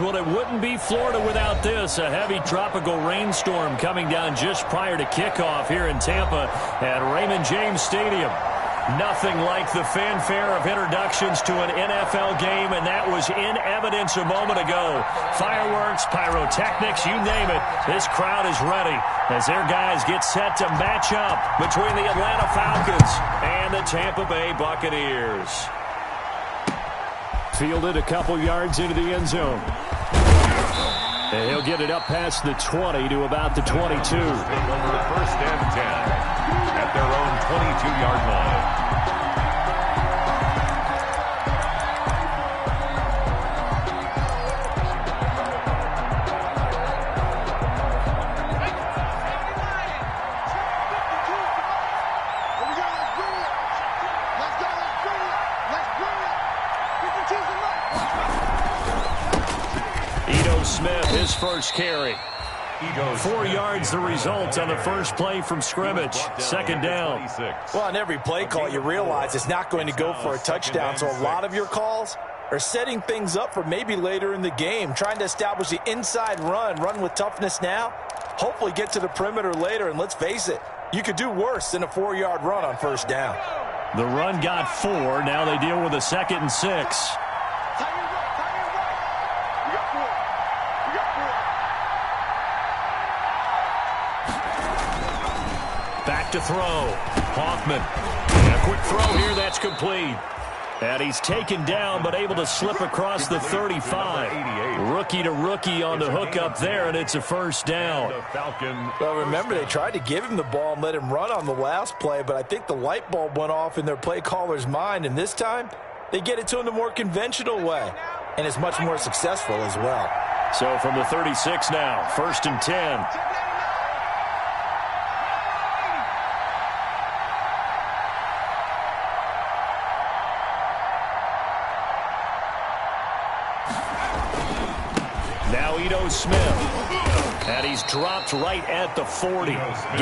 Well, it wouldn't be Florida without this. A heavy tropical rainstorm coming down just prior to kickoff here in Tampa at Raymond James Stadium. Nothing like the fanfare of introductions to an NFL game, and that was in evidence a moment ago. Fireworks, pyrotechnics, you name it. This crowd is ready as their guys get set to match up between the Atlanta Falcons and the Tampa Bay Buccaneers. Fielded a couple yards into the end zone. And he'll get it up past the 20 to about the 22. Over first and 10 at their own 22-yard line. Smith, his first carry. 4 yards the result on the first play from scrimmage. Second down. Well, on every play call, you realize it's not going to go for a touchdown. So a lot of your calls are setting things up for maybe later in the game, trying to establish the inside run with toughness now, hopefully get to the perimeter later. And let's face it, you could do worse than a 4-yard run on first down. The run got 4. Now they deal with a 2nd and 6. Back to throw. Hoffman. And a quick throw here. That's complete. And he's taken down but able to slip across the 35. Rookie to rookie on the hook up there, and it's a first down. Well, remember, they tried to give him the ball and let him run on the last play, but I think the light bulb went off in their play caller's mind, and this time they get it to him the more conventional way, and it's much more successful as well. So from the 36 now, 1st and 10. Smith, and he's dropped right at the 40.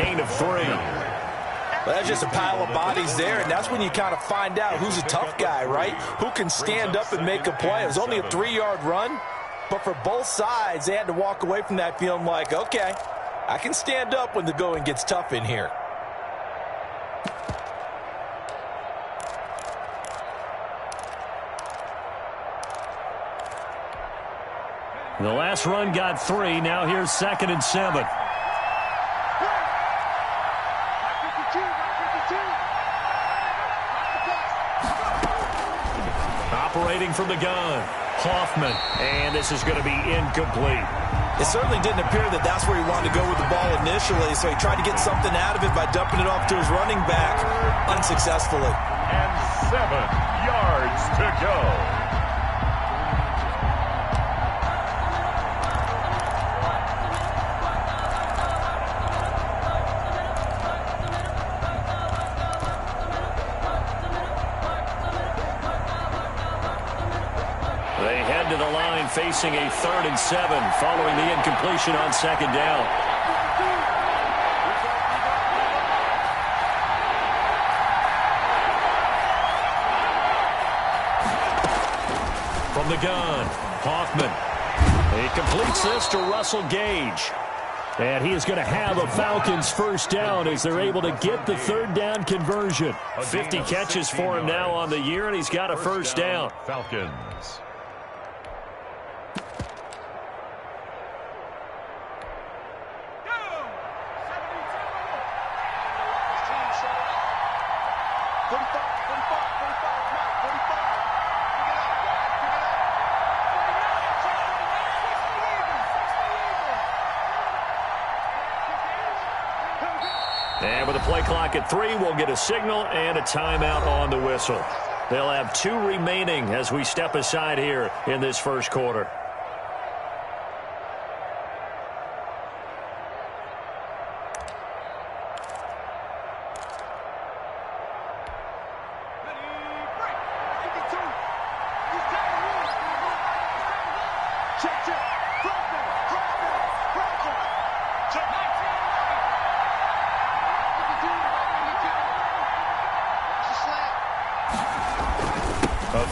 Gain of 3. Well, that's just a pile of bodies there, and that's when you kind of find out who's a tough guy, right? Who can stand up and make a play. It was only a 3-yard run, but for both sides, they had to walk away from that feeling like, okay, I can stand up when the going gets tough in here. The last run got 3. Now here's 2nd and 7. Operating from the gun, Hoffman, and this is going to be incomplete. It certainly didn't appear that that's where he wanted to go with the ball initially, so he tried to get something out of it by dumping it off to his running back unsuccessfully. And 7 yards to go. Facing a 3rd and 7 following the incompletion on 2nd down. From the gun, Hoffman. He completes this to Russell Gage. And he is going to have a Falcons first down as they're able to get the 3rd down conversion. 50 catches for him now on the year, and he's got a first down. Falcons. And with the play clock at 3, we'll get a signal and a timeout on the whistle. They'll have 2 remaining as we step aside here in this first quarter.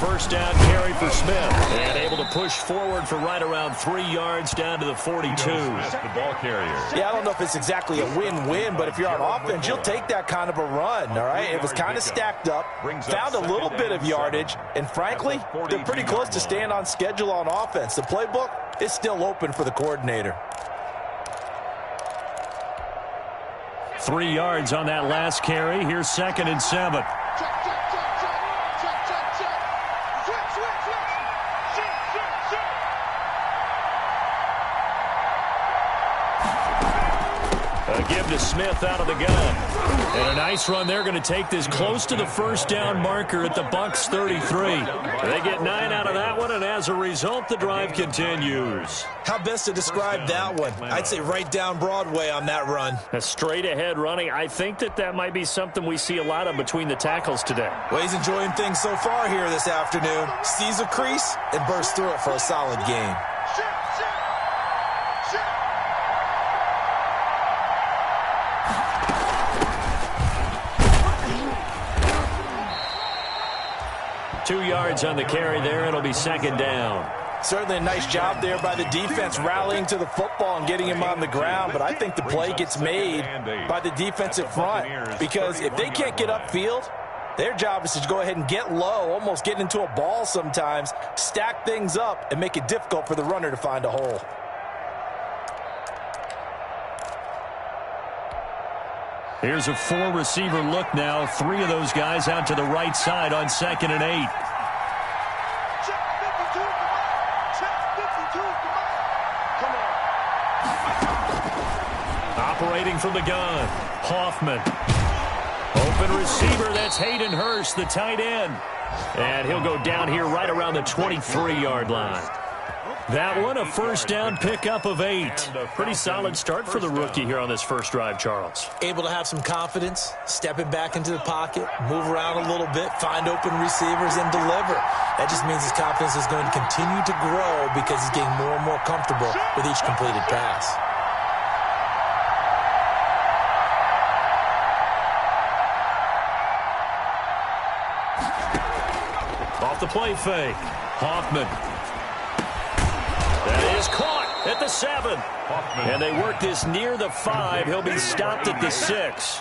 First down carry for Smith, and able to a push forward for right around 3 yards down to the 42. The ball carrier. Yeah, I don't know if it's exactly a win-win, but if you're on offense, you'll take that kind of a run, all right? It was kind of stacked up, found a little bit of yardage, and frankly, they're pretty close to staying on schedule on offense. The playbook is still open for the coordinator. 3 yards on that last carry. Here's 2nd and 7. A give to Smith out of the gun. And a nice run. They're going to take this close to the first down marker at the Bucs 33. They get 9 out of that one, and as a result, the drive continues. How best to describe that one? I'd say right down Broadway on that run. A straight-ahead running. I think that might be something we see a lot of between the tackles today. Well, he's enjoying things so far here this afternoon. Sees a crease and bursts through it for a solid gain. Two yards on the carry there. It'll be 2nd down. Certainly a nice job there by the defense rallying to the football and getting him on the ground, but I think the play gets made by the defensive front because if they can't get upfield, their job is to go ahead and get low, almost get into a ball sometimes, stack things up, and make it difficult for the runner to find a hole. Here's a 4-receiver look now. 3 of those guys out to the right side on 2nd and 8. Operating from the gun, Hoffman. Open receiver, that's Hayden Hurst, the tight end. And he'll go down here right around the 23-yard line. That one, a first down pickup of 8. Pretty solid start for the rookie here on this first drive, Charles. Able to have some confidence, stepping back into the pocket, move around a little bit, find open receivers, and deliver. That just means his confidence is going to continue to grow because he's getting more and more comfortable with each completed pass. Off the play fake, Hoffman. That is caught at the 7. And they work this near the 5. He'll be stopped at the 6.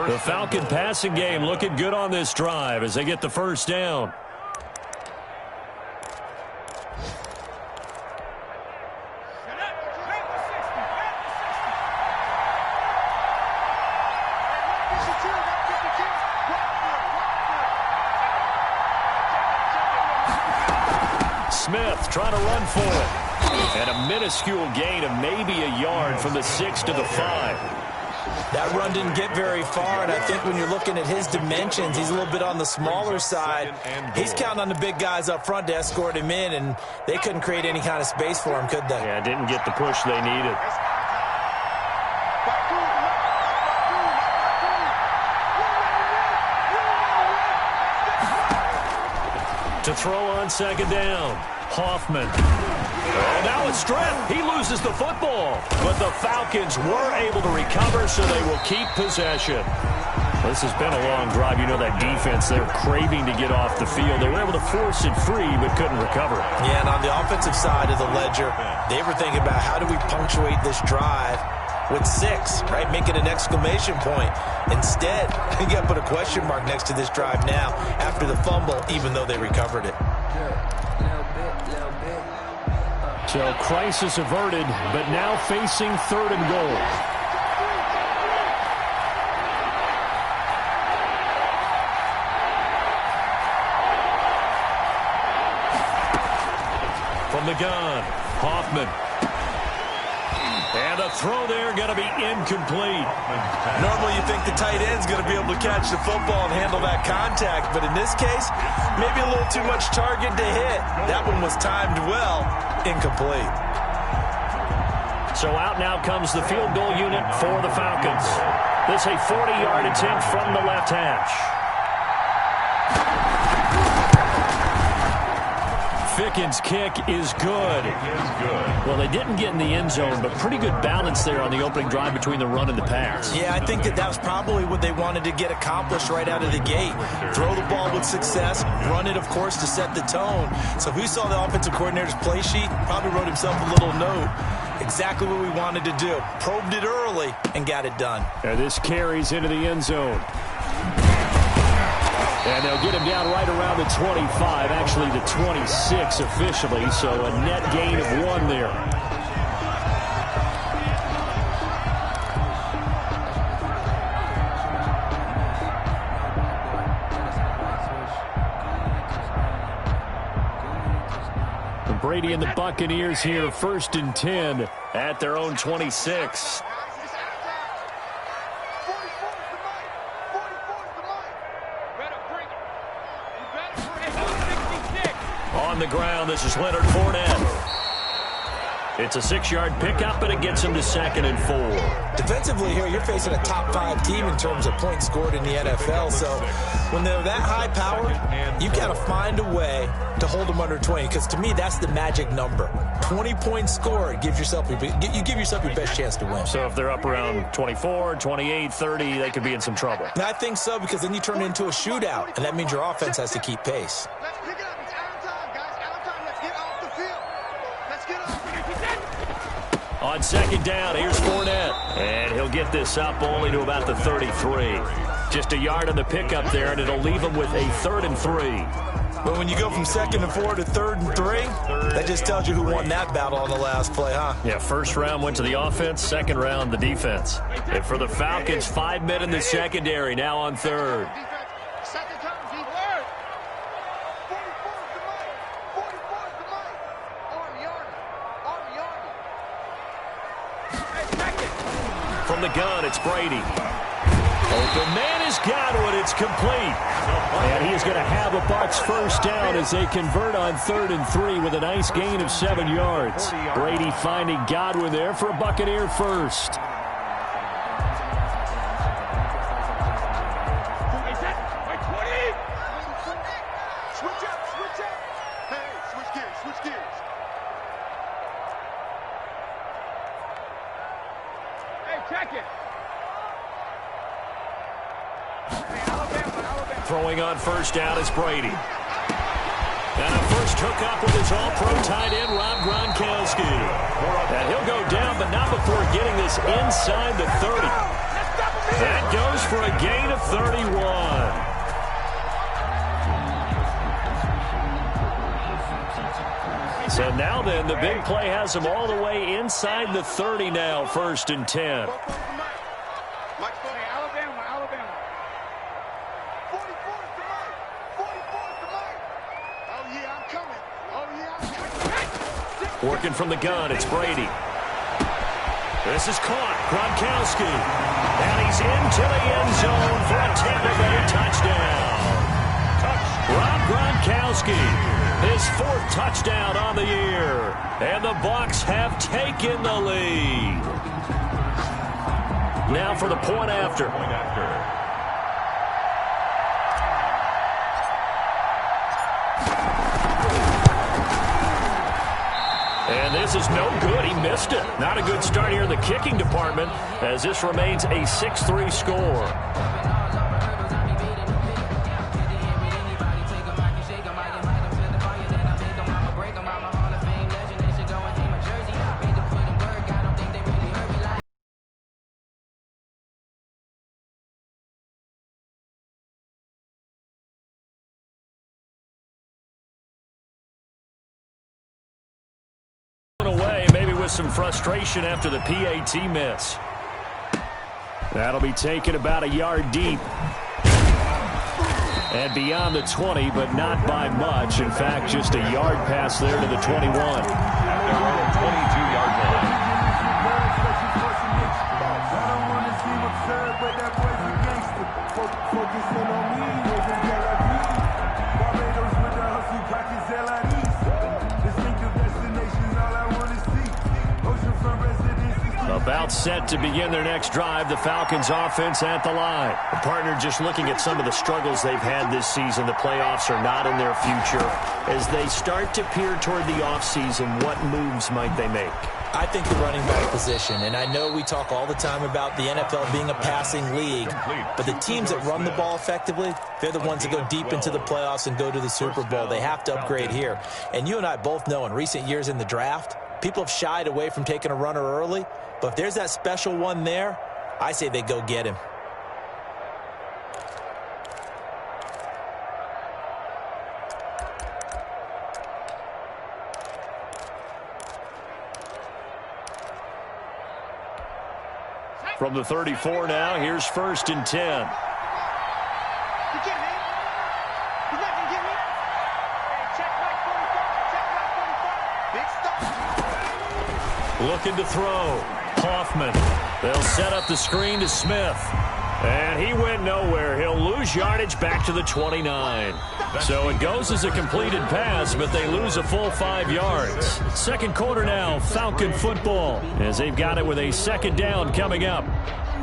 The Falcon passing game looking good on this drive as they get the first down. Smith trying to run for it. And a minuscule gain of maybe a yard from the 6 to the 5. That run didn't get very far, and I think when you're looking at his dimensions, he's a little bit on the smaller side. He's counting on the big guys up front to escort him in, and they couldn't create any kind of space for him, could they? Yeah, didn't get the push they needed. To throw on 2nd down, Hoffman. Oh, now a strip. He loses the football. But the Falcons were able to recover, so they will keep possession. This has been a long drive. You know that defense, they're craving to get off the field. They were able to force it free, but couldn't recover. Yeah, and on the offensive side of the ledger, they were thinking about how do we punctuate this drive with 6, right? Make it an exclamation point. Instead, you got to put a question mark next to this drive now after the fumble, even though they recovered it. So crisis averted, but now facing 3rd and goal. From the gun, Hoffman. And the throw there going to be incomplete. Normally you think the tight end's going to be able to catch the football and handle that contact, but in this case, maybe a little too much target to hit. That one was timed well, incomplete. So out now comes the field goal unit for the Falcons. This a 40-yard attempt from the left hash. Ficken's kick is good. Well, they didn't get in the end zone, but pretty good balance there on the opening drive between the run and the pass. Yeah, I think that was probably what they wanted to get accomplished right out of the gate. Throw the ball with success, run it, of course, to set the tone. So if we saw the offensive coordinator's play sheet, probably wrote himself a little note. Exactly what we wanted to do. Probed it early and got it done. And this carries into the end zone. And they'll get him down right around the 25, actually the 26 officially, so a net gain of 1 there. Brady and the Buccaneers here, 1st and 10 at their own 26. On the ground, this is Leonard Fournette. It's a 6-yard pickup, and it gets him to 2nd and 4. Defensively here, you're facing a top 5 team in terms of points scored in the NFL. So when they're that high-powered, you've got to find a way to hold them under 20. Because to me, that's the magic number. 20 points scored gives yourself you give yourself your best chance to win. So if they're up around 24, 28, 30, they could be in some trouble. And I think so, because then you turn it into a shootout, and that means your offense has to keep pace. On 2nd down, here's Fournette. And he'll get this up only to about the 33. Just a yard on the pickup there, and it'll leave him with a 3rd and 3. But when you go from 2nd and 4 to 3rd and 3, that just tells you who won that battle on the last play, huh? Yeah, 1st round went to the offense, 2nd round the defense. And for the Falcons, 5 men in the secondary, now on 3rd. From the gun, it's Brady. Open man is Godwin. It's complete. And he is going to have a Bucs 1st down as they convert on 3rd and 3 with a nice gain of 7 yards. Brady finding Godwin there for a Buccaneer 1st. Throwing on 1st down is Brady. And a first hookup with his all-pro tight end, Rob Gronkowski. And he'll go down, but not before getting this inside the 30. That goes for a gain of 31. So now then, the big play has him all the way inside the 30 now, 1st and 10. Working from the gun, it's Brady. This is caught. Gronkowski. And he's into the end zone for a Tampa Bay touchdown. Rob Gronkowski, his 4th touchdown on the year. And the Bucs have taken the lead. Now for the point after. And this is no good. He missed it. Not a good start here in the kicking department as this remains a 6-3 score. Away, maybe with some frustration after the PAT miss. That'll be taken about a yard deep. And beyond the 20, but not by much. In fact, just a yard pass there to the 21. At their own 22-yard line. About set to begin their next drive, the Falcons offense at the line. The partner, just looking at some of the struggles they've had this season, the playoffs are not in their future. As they start to peer toward the offseason, what moves might they make? I think the running back position, and I know we talk all the time about the NFL being a passing league, but the teams that run the ball effectively, they're the ones that go deep into the playoffs and go to the Super Bowl. They have to upgrade here. And you and I both know in recent years in the draft, people have shied away from taking a runner early, but if there's that special one there, I say they go get him. From the 34 now, here's 1st and 10. Looking to throw. Hoffman. They'll set up the screen to Smith. And he went nowhere. He'll lose yardage back to the 29. So it goes as a completed pass, but they lose a full 5 yards. Second quarter now, Falcon football, as they've got it with a 2nd down coming up.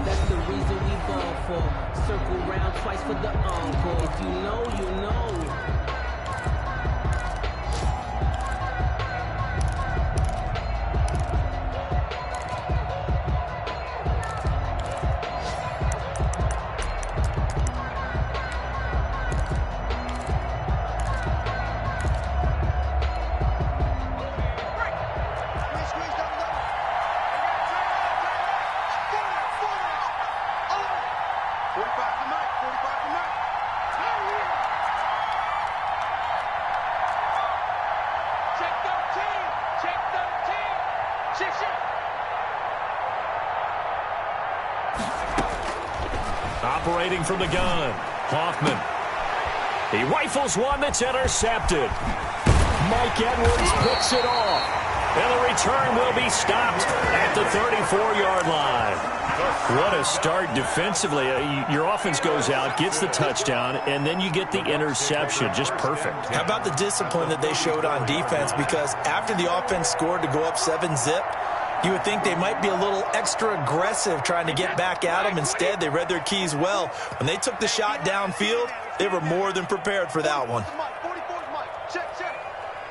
That's the reason we ball for. Circle round twice for the encore. If you know, you know. Operating from the gun, Hoffman. He rifles one that's intercepted. Mike Edwards picks it off. And the return will be stopped at the 34-yard line. What a start defensively. Your offense goes out, gets the touchdown, and then you get the interception. Just perfect. How about the discipline that they showed on defense? Because after the offense scored to go up 7-zip, you would think they might be a little extra aggressive trying to get back at them. Instead, they read their keys well. When they took the shot downfield, they were more than prepared for that one. Check.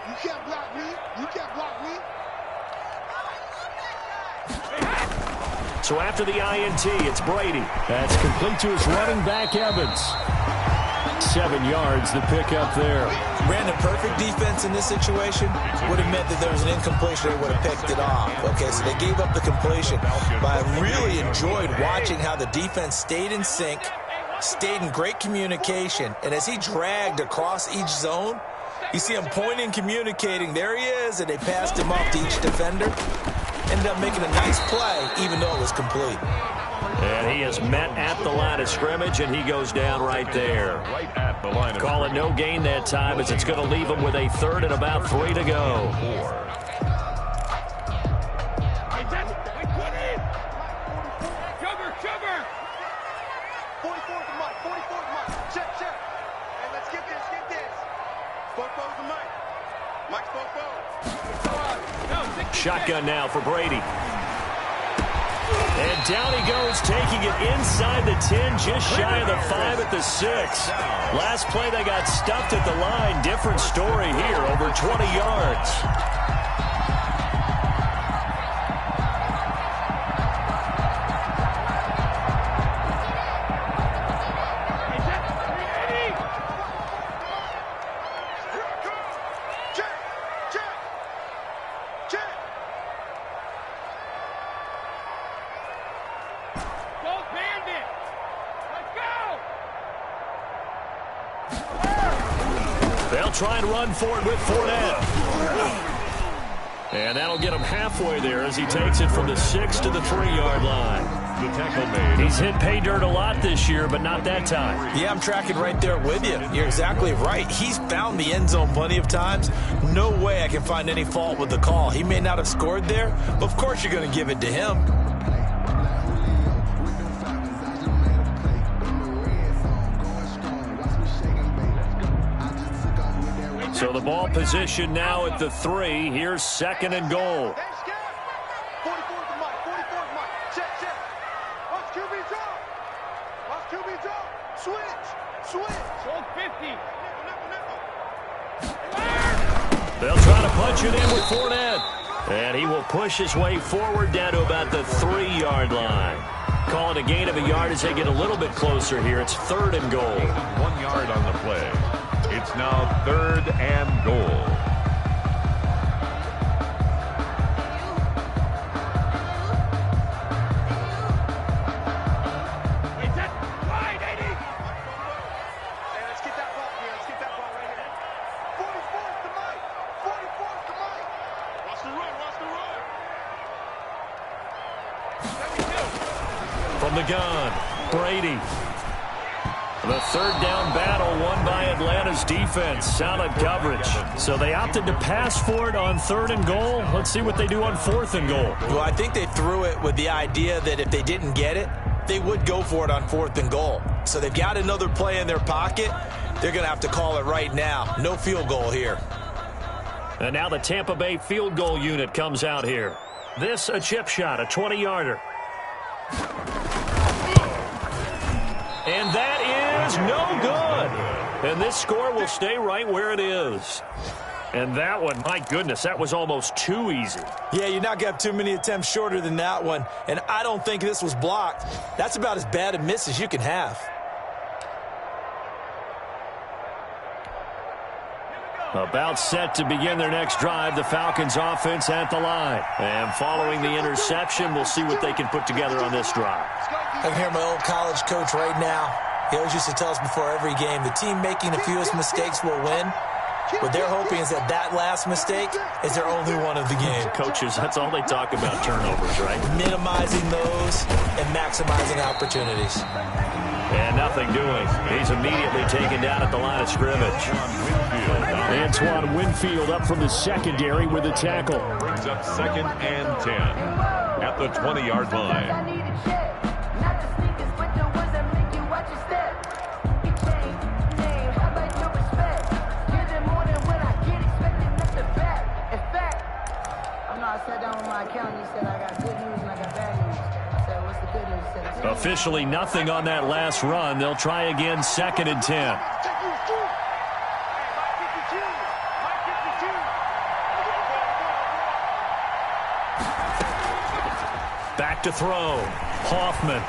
You can't block me. You can't block me. So after the INT, it's Brady. That's complete to his running back, Evans. 7 yards, the pickup there. Brandon, perfect defense in this situation would have meant that there was an incompletion. They would have picked it off. Okay, so they gave up the completion. But I really enjoyed watching how the defense stayed in sync, stayed in great communication. And as he dragged across each zone, you see him pointing, communicating. There he is, and they passed him off to each defender. Ended up making a nice play, even though it was complete. And he is met at the line of scrimmage, and he goes down right there. Call it no gain that time, as it's going to leave him with a 3rd and about 3 to go. Shotgun now for Brady. And down he goes, taking it inside the 10, just shy of the 5 at the 6. Last play, they got stuffed at the line. Different story here, over 20 yards. They'll try and run for it with Fournette. And that'll get him halfway there as he takes it from the 6 to the 3-yard line. The tackle made. He's hit pay dirt a lot this year, but not that time. Yeah, I'm tracking right there with you. You're exactly right. He's found the end zone plenty of times. No way I can find any fault with the call. He may not have scored there, but of course you're going to give it to him. So the ball position now at the 3. Here's 2nd and goal. They'll try to punch it in with Fournette. And he will push his way forward down to about the 3-yard line. Call it a gain of a yard as they get a little bit closer here. It's 3rd and goal. 1 yard on the play. It's now 3rd and goal. From the gun, Brady. The 3rd down battle won by Atlanta's defense. Solid coverage. So they opted to pass for it on 3rd and goal. Let's see what they do on 4th and goal. Well, I think they threw it with the idea that if they didn't get it, they would go for it on 4th and goal. So they've got another play in their pocket. They're going to have to call it right now. No field goal here. And now the Tampa Bay field goal unit comes out here. This a chip shot, a 20-yarder. And that is no good. And this score will stay right where it is. And that one, my goodness, that was almost too easy. Yeah, you're not going to have too many attempts shorter than that one. And I don't think this was blocked. That's about as bad a miss as you can have. About set to begin their next drive, the Falcons offense at the line. And following the interception, we'll see what they can put together on this drive. I can hear my old college coach right now. He always used to tell us before every game, the team making the fewest mistakes will win. What they're hoping is that that last mistake is their only one of the game. Coaches, that's all they talk about, turnovers, right? Minimizing those and maximizing opportunities. And nothing doing. He's immediately taken down at the line of scrimmage. Antoine Winfield up from the secondary with a tackle. Brings up 2nd and 10 at the 20-yard line. Officially nothing on that last run. They'll try again, 2nd and 10. Back to throw. Hoffman.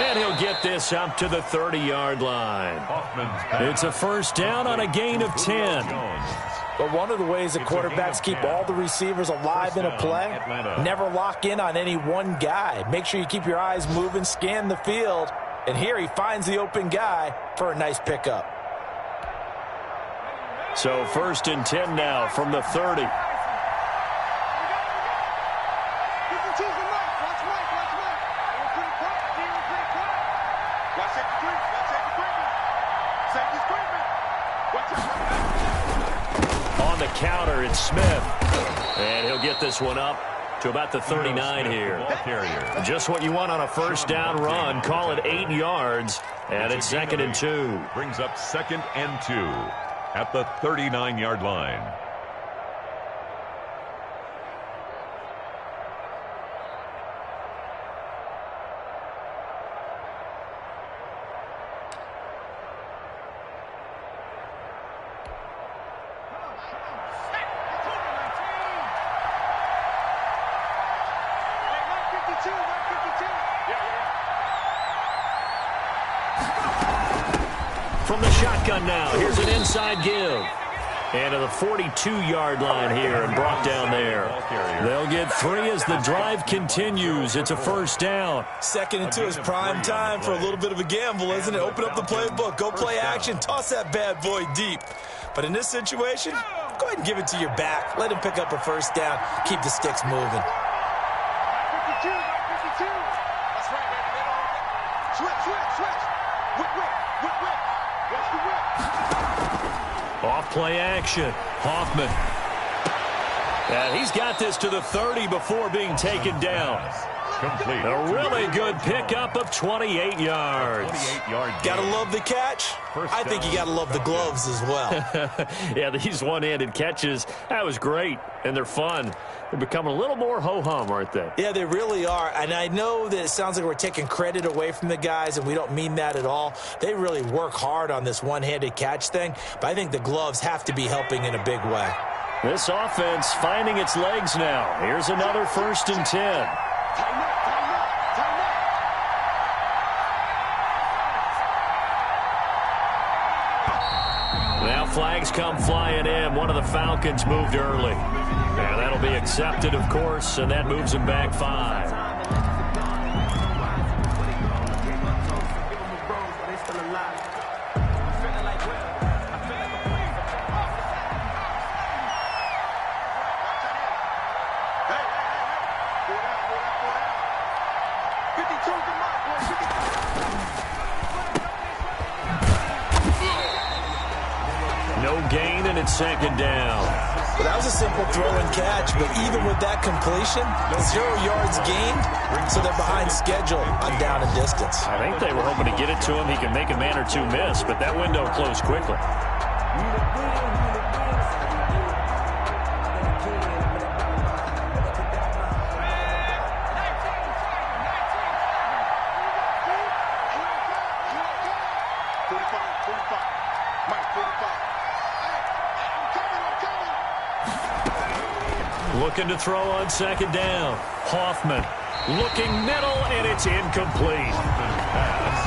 And he'll get this up to the 30-yard line. It's a 1st down on a gain of 10. But one of the ways that quarterbacks keep all the receivers alive in a play, never lock in on any one guy. Make sure you keep your eyes moving, scan the field. And here he finds the open guy for a nice pickup. So 1st and 10 now from the 30. On the counter, it's Smith. And he'll get this one up to about the 39 here. Just what you want on a 1st down run. Call it 8 yards. And it's 2nd and 2. Brings up 2nd and 2 at the 39-yard line. From the shotgun now, here's an inside give. And to the 42-yard line here and brought down there. They'll get 3 as the drive continues. It's a 1st down. 2nd and 2 is prime time for a little bit of a gamble, isn't it? Open up the playbook, go play action, toss that bad boy deep. But in this situation, go ahead and give it to your back. Let him pick up a 1st down. Keep the sticks moving. Off play action. Hoffman. And he's got this to the 30 before being taken down. complete. A really good pickup of 28 yards. 28-yard gain. Gotta love the catch. I think you gotta love the gloves as well. Yeah, these one-handed catches, that was great, and they're fun. They're becoming a little more ho-hum, aren't they? Yeah, they really are. And I know that it sounds like we're taking credit away from the guys, and we don't mean that at all. They really work hard on this one-handed catch thing, but I think the gloves have to be helping in a big way. This offense finding its legs now. Here's another 1st and 10. Now flags come flying in. One of the Falcons moved early. And that'll be accepted, of course, and that moves them back 5. No gain, and it's 2nd down. Well, that was a simple throw and catch, but even with that completion, 0 yards gained, so they're behind schedule on down and distance. I think they were hoping to get it to him. He can make a man or two miss, but that window closed quickly. Looking to throw on 2nd down. Hoffman looking middle, and it's incomplete.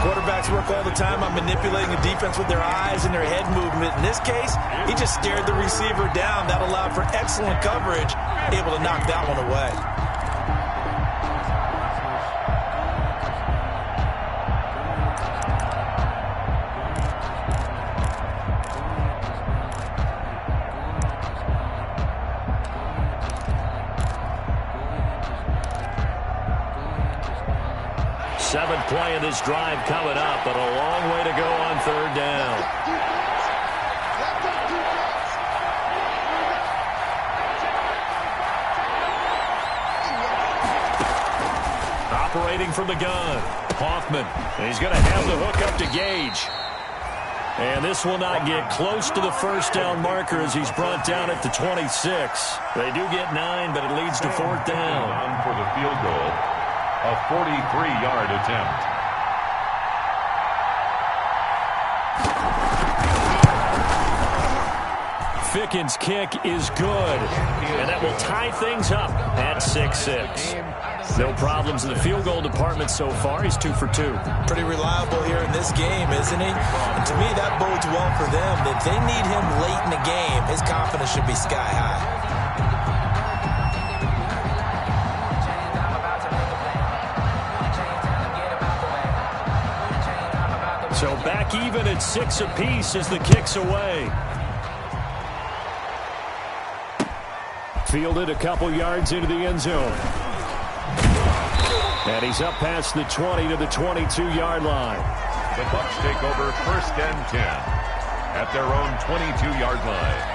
Quarterbacks work all the time on manipulating the defense with their eyes and their head movement. In this case, he just stared the receiver down. That allowed for excellent coverage, able to knock that one away. Seventh play of this drive coming up, but a long way to go on 3rd down. Operating from the gun, Hoffman. And he's going to have the hook up to Gage. And this will not get close to the 1st down marker as he's brought down at the 26. They do get 9, but it leads to 4th down. On for the field goal. A 43-yard attempt. Ficken's kick is good, and that will tie things up at 6-6. No problems in the field goal department so far. He's 2 for 2. Pretty reliable here in this game, isn't he? And to me, that bodes well for them. If they need him late in the game, his confidence should be sky high. So back even at 6 apiece as the kick's away. Fielded a couple yards into the end zone. And he's up past the 20 to the 22-yard line. The Bucs take over 1st and 10 at their own 22-yard line.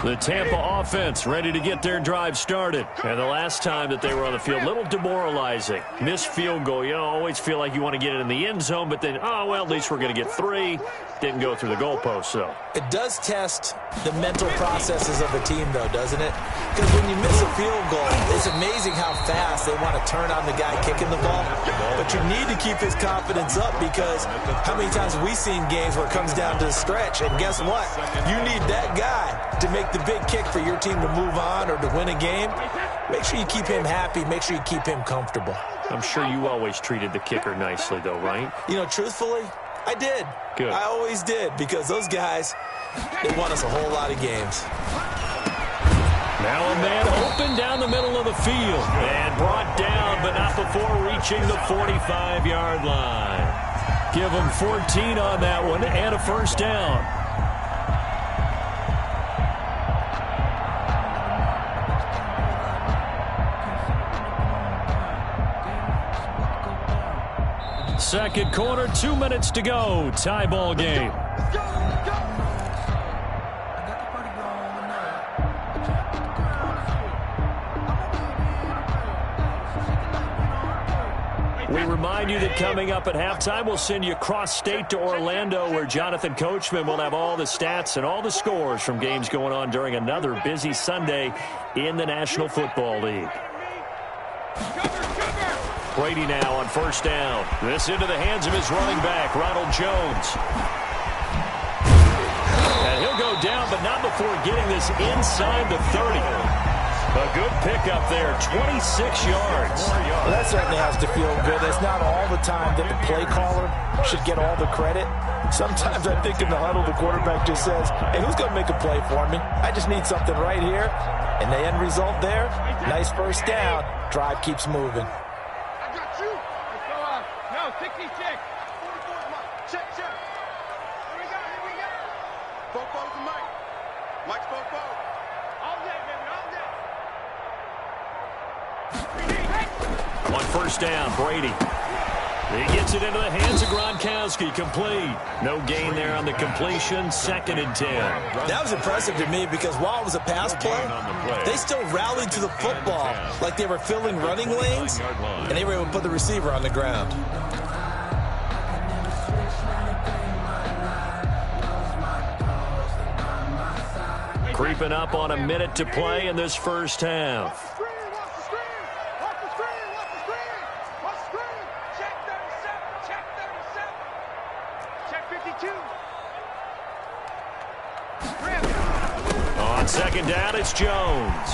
The Tampa offense ready to get their drive started. And the last time that they were on the field, a little demoralizing. Missed field goal. You always feel like you want to get it in the end zone, but then, oh, well, at least we're going to get 3. Didn't go through the goalpost, though. It does test the mental processes of a team, though, doesn't it? Because when you miss a field goal, it's amazing how fast they want to turn on the guy kicking the ball. But you need to keep his confidence up because how many times have we seen games where it comes down to the stretch, and guess what? You need that guy to make the big kick for your team to move on or to win a game. Make sure you keep him happy. Make sure you keep him comfortable. I'm sure you always treated the kicker nicely, though, right? You know, truthfully, I did. Good. I always did because those guys, they won us a whole lot of games. Now a man open down the middle of the field and brought down, but not before reaching the 45-yard line. Give him 14 on that one and a 1st down. Second quarter, 2 minutes to go. Tie ball game. Let's go. Let's go. We remind you that coming up at halftime, we'll send you cross-state to Orlando, where Jonathan Coachman will have all the stats and all the scores from games going on during another busy Sunday in the National Football League. Brady now on first down. This into the hands of his running back, Ronald Jones. And he'll go down, but not before getting this inside the 30. A good pickup there, 26 yards. Well, that certainly has to feel good. It's not all the time that the play caller should get all the credit. Sometimes I think in the huddle, the quarterback just says, hey, who's going to make a play for me? I just need something right here. And the end result there, nice first down. Drive keeps moving. I got you. Let's go up. No, 66. 44, Mike. Check. Here we go. Bofo's the Mike. Mike's Bofo. All day, baby, all day. On first down, Brady. He gets it into the hands of Gronkowski. Complete. No gain there on the completion. 2nd and 10. That was impressive to me because while it was a pass play, they still rallied to the football like they were filling running lanes, and they were able to put the receiver on the ground. Creeping up on a minute to play in this first half. Watch the screen. Check 37. Check 52. On second down, it's Jones.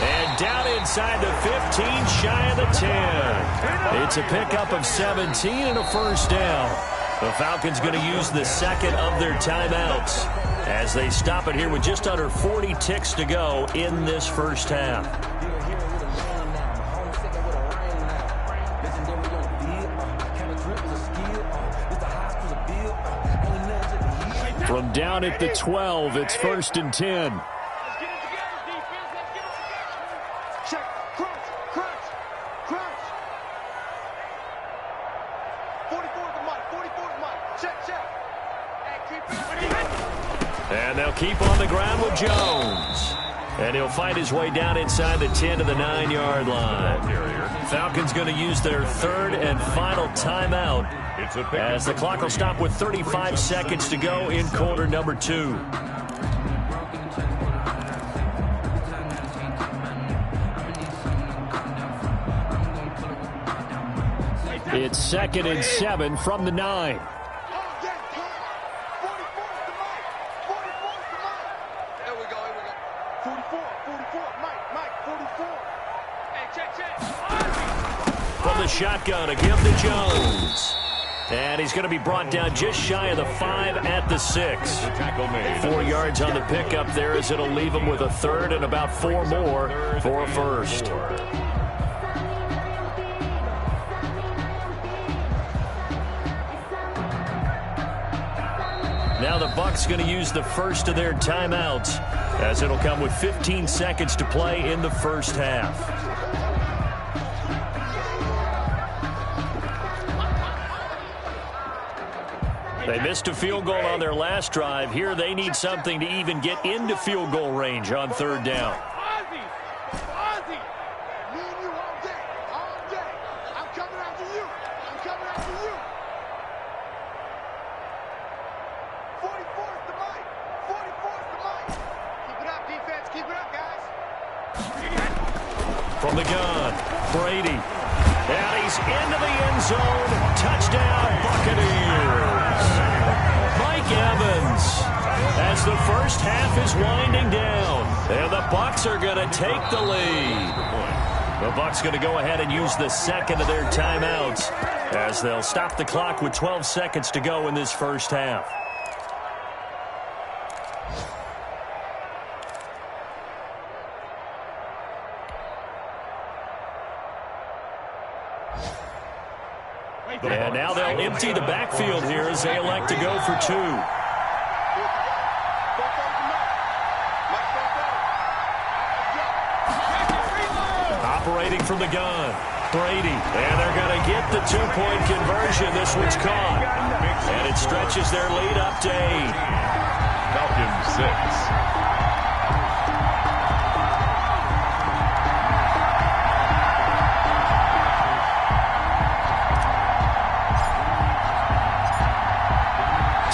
And down inside the 15, shy of the 10. It's a pickup of 17 and a first down. The Falcons going to use the second of their timeouts as they stop it here with just under 40 ticks to go in this first half. From down at the 12, it's 1st and 10. Let's get it together, defense. Let's get it together. Check. Crunch. 44 is the Mike. Check. Hey, keep it. And they'll keep on the ground with Jones. And he'll fight his way down inside the 10 to the 9-yard line. Falcons going to use their third and final timeout as the clock will stop with 35 seconds to go in quarter number 2. It's 2nd and 7 from the 9. From the shotgun, a give to Jones. And he's going to be brought down just shy of the 5 at the 6. 4 yards on the pickup there as it'll leave him with a third and about 4 more for a first. Now the Bucs going to use the first of their timeouts as it'll come with 15 seconds to play in the first half. They missed a field goal on their last drive. Here they need something to even get into field goal range on third down. Ozzy! Me and you all day. I'm coming after you. 44 is the Mike. Keep it up, defense. Keep it up, guys. From the gun, Brady. And he's into the end zone. Touchdown, Buccaneers. Mike Evans, as the first half is winding down, and the Bucs are going to take the lead. The Bucs going to go ahead and use the second of their timeouts as they'll stop the clock with 12 seconds to go in this first half. And now they'll empty the backfield here as they elect to go for 2. Operating from the gun. Brady, and they're going to get the two-point conversion. This one's caught, and it stretches their lead up to 8. Falcons 6.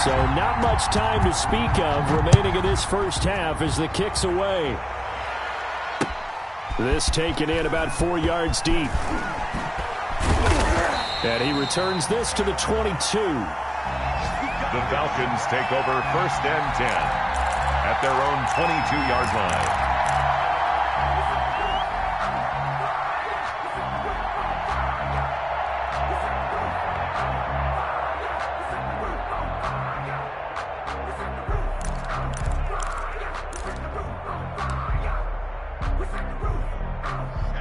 So not much time to speak of remaining in this first half as the kick's away. This taken in about 4 yards deep. And he returns this to the 22. The Falcons take over 1st and 10 at their own 22-yard line.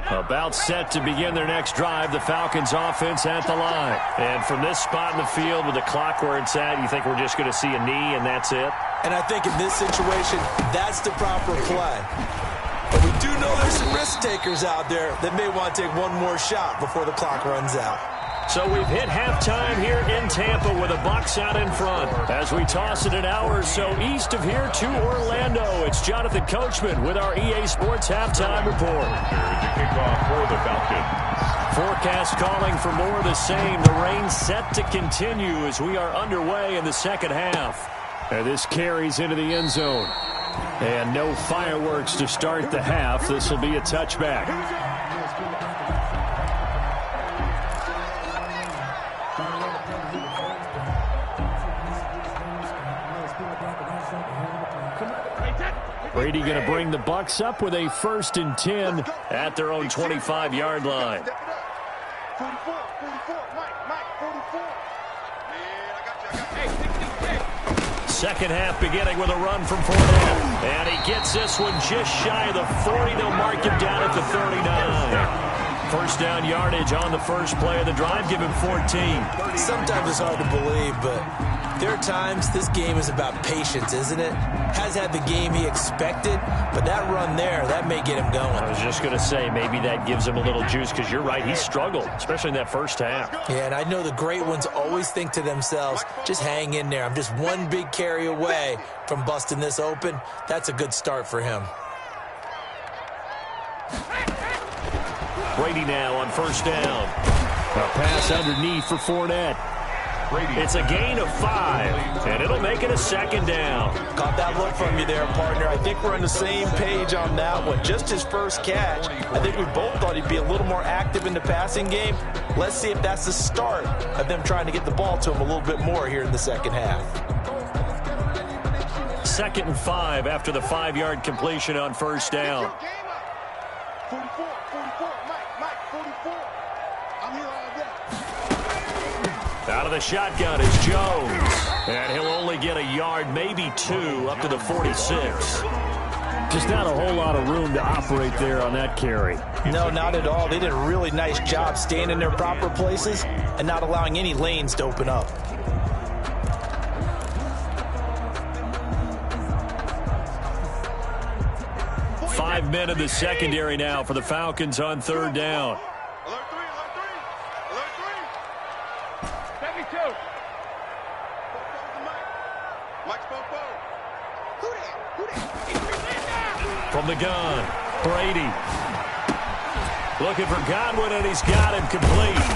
About set to begin their next drive, the Falcons offense at the line. And from this spot in the field with the clock where it's at, you think we're just going to see a knee and that's it? And I think in this situation, that's the proper play. But we do know there's some risk takers out there that may want to take one more shot before the clock runs out. So we've hit halftime here in Tampa with the Bucs out in front. As we toss it an hour or so east of here to Orlando, it's Jonathan Coachman with our EA Sports Halftime Report. The kickoff for the Falcons. Forecast calling for more of the same. The rain set to continue as we are underway in the second half. And this carries into the end zone. And no fireworks to start the half. This will be a touchback. Brady going to bring the Bucs up with a 1st and 10 at their own 25-yard line. 44, 44, Mike, 44. Hey, Second half beginning with a run from Fournette. And he gets this one just shy of the 40. They'll mark him down at the 39. First down yardage on the first play of the drive. Give him 14. Sometimes it's hard to believe, but there are times this game is about patience, isn't it? Has had the game he expected, but that run there, that may get him going. I was just going to say, maybe that gives him a little juice because you're right, he struggled, especially in that first half. Yeah, and I know the great ones always think to themselves, just hang in there. I'm just one big carry away from busting this open. That's a good start for him. Brady now on first down. A pass underneath for Fournette. It's a gain of 5, and it'll make it a second down. Caught that look from you there, partner. I think we're on the same page on that one. Just his first catch. I think we both thought he'd be a little more active in the passing game. Let's see if that's the start of them trying to get the ball to him a little bit more here in the second half. 2nd and 5 after the 5-yard completion on first down. 44, Mike, 44. I'm here all day. Out of the shotgun is Jones. And he'll only get a yard, maybe 2, up to the 46. Just not a whole lot of room to operate there on that carry. No, not at all. They did a really nice job staying in their proper places and not allowing any lanes to open up. Five men in the secondary now for the Falcons on third down. Alert 3. 72. Mike's Bobo. Who that? From the gun, Brady. Looking for Godwin, and he's got him complete.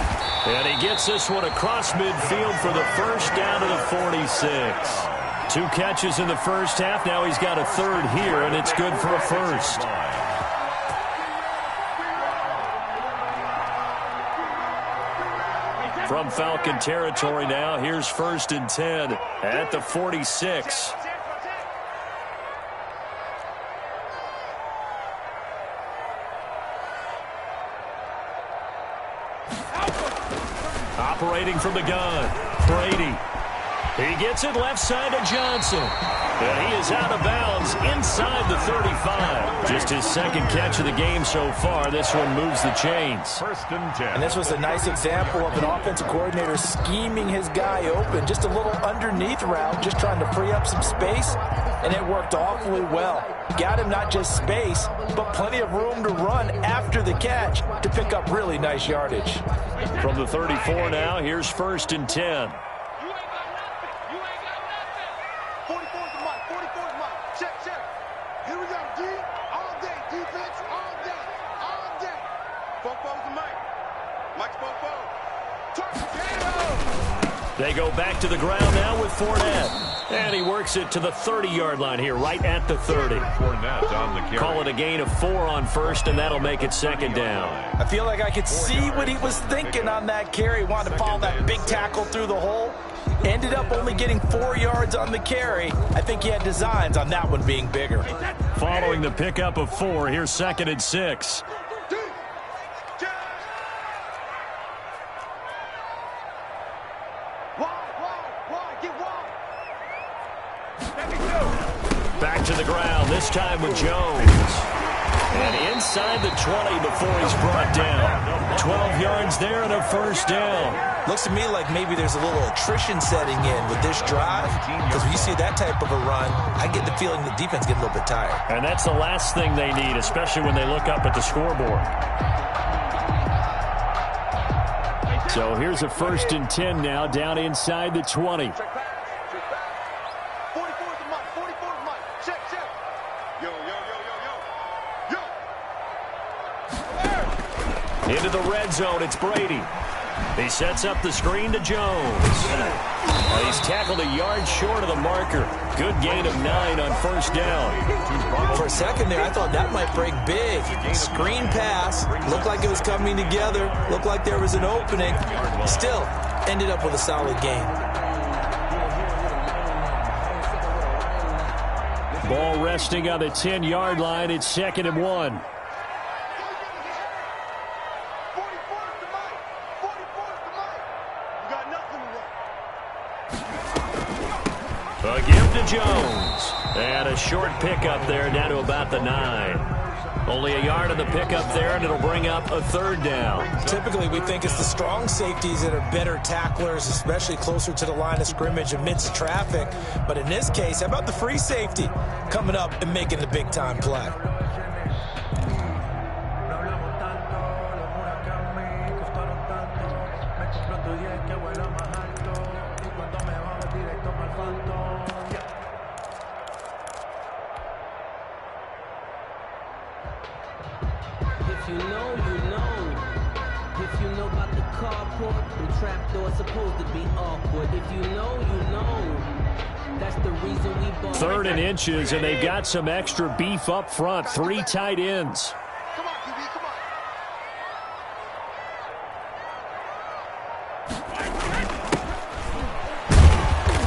And he gets this one across midfield for the first down to the 46. 2 catches in the first half. Now he's got a third here, and it's good for a first. From Falcon territory now, here's 1st and 10 at the 46. Operating from the gun, Brady. He gets it left side to Johnson. And he is out of bounds inside the 35. Just his second catch of the game so far. This one moves the chains. First and 10. And this was a nice example of an offensive coordinator scheming his guy open. Just a little underneath route, just trying to free up some space. And it worked awfully well. Got him not just space, but plenty of room to run after the catch to pick up really nice yardage. From the 34 now, here's first and 10. They go back to the ground now with Fournette. And he works it to the 30-yard line here, right at the 30. Fournette on the carry. Call it a gain of 4 on first, and that'll make it second down. I feel like I could see what he was thinking on that carry. Wanted to follow that big tackle through the hole. Ended up only getting 4 yards on the carry. I think he had designs on that one being bigger. Following the pickup of 4, here's second and 6. Back to the ground, this time with Jones. And inside the 20 before he's brought down. 12 yards there and a first down. Looks to me like maybe there's a little attrition setting in with this drive. Because when you see that type of a run, I get the feeling the defense get a little bit tired. And that's the last thing they need, especially when they look up at the scoreboard. So here's a first and 10 now, down inside the 20. Into the red zone, it's Brady. He sets up the screen to Jones. He's tackled a yard short of the marker. Good gain of 9 on first down. For a second there, I thought that might break big. Screen pass. Looked like it was coming together. Looked like there was an opening. Still, ended up with a solid game. Ball resting on the 10-yard line. It's second and 1. A give to Jones. And a short pickup there down to about the 9. Only a yard on the pickup there, and it'll bring up a third down. Typically, we think it's the strong safeties that are better tacklers, especially closer to the line of scrimmage amidst traffic. But in this case, how about the free safety coming up and making the big-time play? You know, you know. If you know about the carport, the trapdoor's supposed to be awkward. If you know, you know. That's the reason we bought. 3rd and inches, and they've got some extra beef up front. 3 tight ends. Come on, QB, come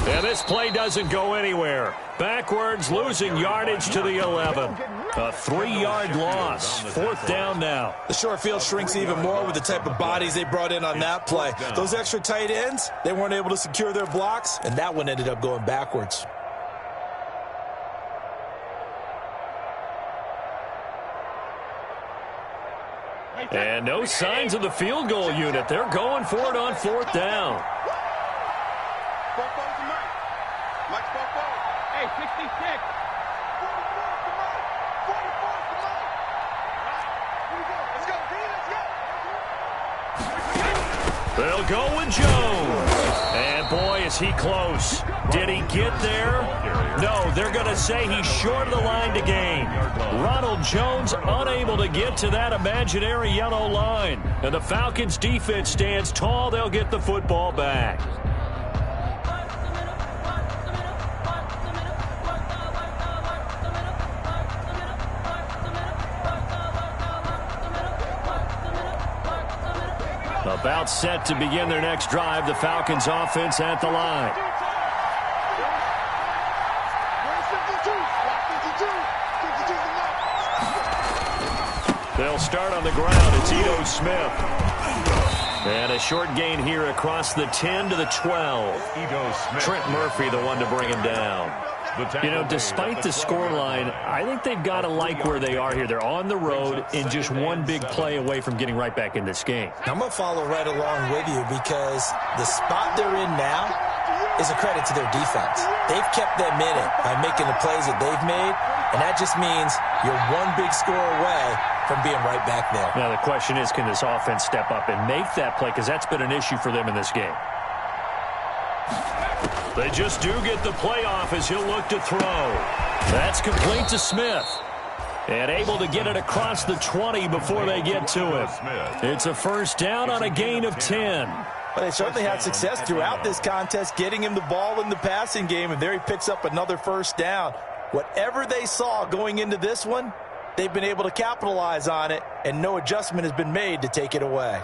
on. And this play doesn't go anywhere. Backwards, losing yardage to the 11. A 3-yard loss. 4th down now. The short field shrinks even more with the type of bodies they brought in on that play. Those extra tight ends, they weren't able to secure their blocks, and that one ended up going backwards. And no signs of the field goal unit. They're going for it on 4th down. Mike Spopo. Hey, 66. 44 to Mike. 44 to Mike. Here we go. Let's go, D. Let's go. They'll go with Jones. And boy, is he close. Did he get there? No, they're going to say he's short of the line to gain. Ronald Jones unable to get to that imaginary yellow line. And the Falcons defense stands tall. They'll get the football back. About set to begin their next drive, the Falcons offense at the line. They'll start on the ground. It's Ito Smith. And a short gain here across the 10 to the 12. Trent Murphy, the one to bring him down. You know, despite the scoreline, I think they've got to like where they are here. They're on the road and just one big play away from getting right back in this game. I'm going to follow right along with you because the spot they're in now is a credit to their defense. They've kept them in it by making the plays that they've made, and that just means you're one big score away from being right back there. Now, the question is, can this offense step up and make that play? Because that's been an issue for them in this game. They just do get the playoff as he'll look to throw. That's complete to Smith. And able to get it across the 20 before they get to him. It's a first down on a gain of 10. But they certainly had success throughout this contest, getting him the ball in the passing game, and there he picks up another first down. Whatever they saw going into this one, they've been able to capitalize on it, and no adjustment has been made to take it away.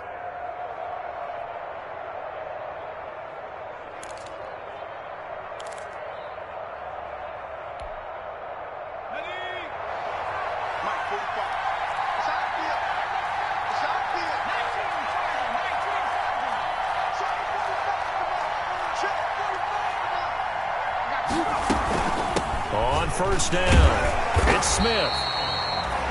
On first down, it's Smith.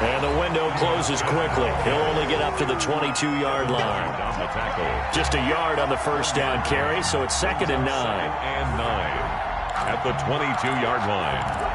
And the window closes quickly. He'll only get up to the 22-yard line. Just a yard on the first down carry, so it's 2nd and 9. At the 22-yard line.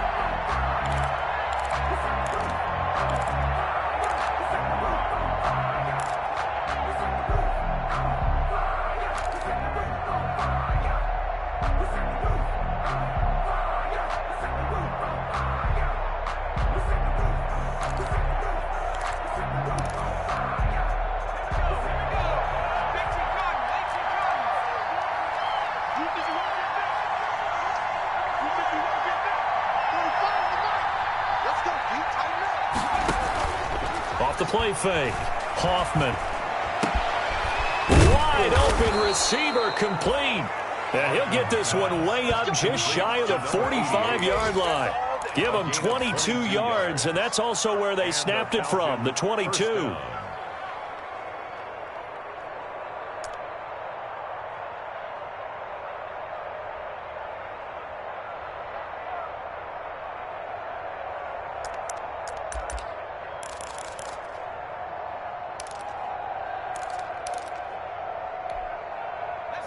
Off the play fake, Hoffman. Wide open receiver complete. And he'll get this one way up just shy of the 45-yard line. Give him 22 yards, and that's also where they snapped it from, the 22.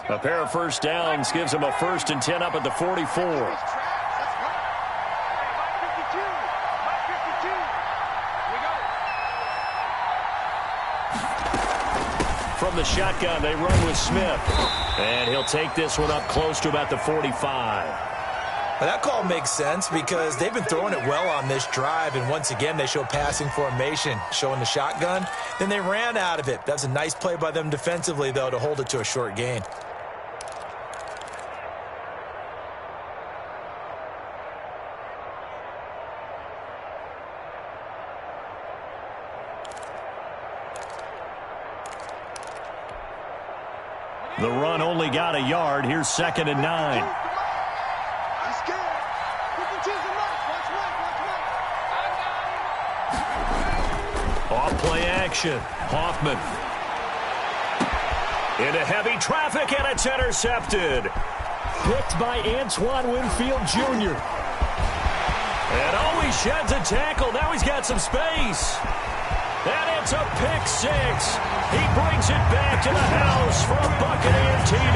A pair of first downs gives him a 1st and 10 up at the 44. From the shotgun, they run with Smith. And he'll take this one up close to about the 45. Well, that call makes sense because they've been throwing it well on this drive, and once again they show passing formation, showing the shotgun. Then they ran out of it. That's a nice play by them defensively, though, to hold it to a short gain. The run only got a yard. Here's 2nd and 9. Off play action. Hoffman. Into heavy traffic, and it's intercepted. Picked by Antoine Winfield Jr. And he sheds a tackle. Now he's got some space. And it's a pick six. He brings it back to the house for a Buccaneer TD.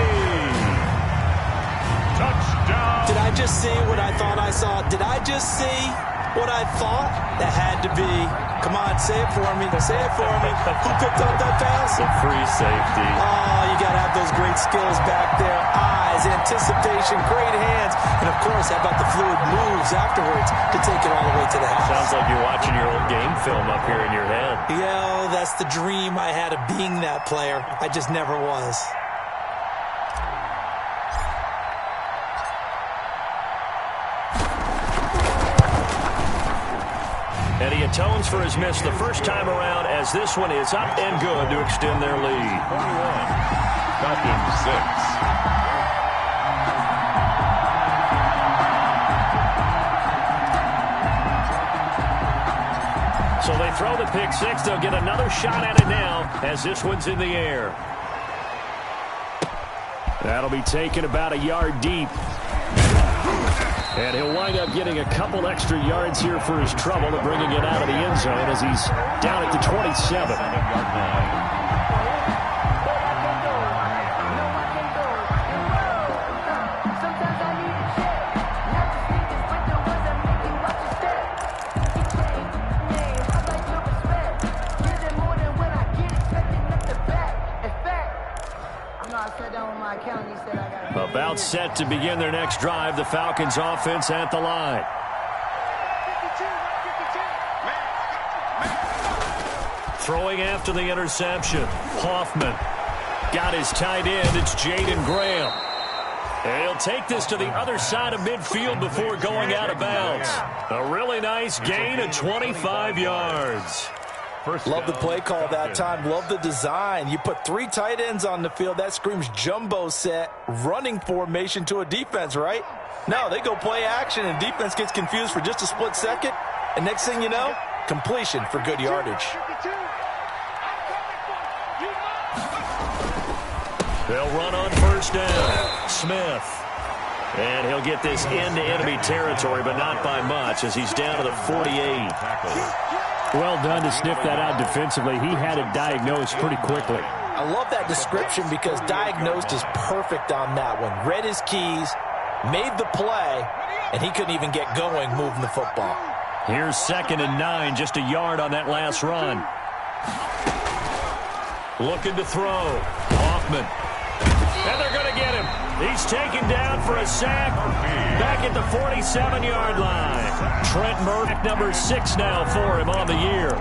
Touchdown. Did I just see what I thought I saw? Did I just see what I thought? That had to be. Come on, say it for me. Say it for me. Who picked up that pass? The free safety. Oh, you got to have those great skills back there. Eyes, anticipation, great hands. And, of course, how about the fluid moves afterwards to take it all the way to the house? Sounds like you're watching your old game film up here in your head. Yeah, that's the dream I had of being that player. I just never was. And he atones for his miss the first time around as this one is up and good to extend their lead. 21. Falcons 6. So they throw the pick six. They'll get another shot at it now as this one's in the air. That'll be taken about a yard deep. And he'll wind up getting a couple extra yards here for his trouble and bringing it out of the end zone as he's down at the 27. About set to begin their next drive. The Falcons offense at the line. Throwing after the interception. Hoffman got his tight end. It's Jaden Graham. And he'll take this to the other side of midfield before going out of bounds. A really nice gain of 25 yards. Love the play call that time. Love the design. You put 3 tight ends on the field. That screams jumbo set, running formation to a defense, right? No, they go play action, and defense gets confused for just a split second. And next thing you know, completion for good yardage. They'll run on first down. Smith. And he'll get this into enemy territory, but not by much as he's down to the 48. Well done to sniff that out defensively. He had it diagnosed pretty quickly. I love that description because diagnosed is perfect on that one. Read his keys, made the play, and he couldn't even get going moving the football. Here's 2nd and 9, just a yard on that last run. Looking to throw. Hoffman. And they're going to get him. He's taken down for a sack back at the 47-yard line. Trent Murphy, number 6 now for him on the year.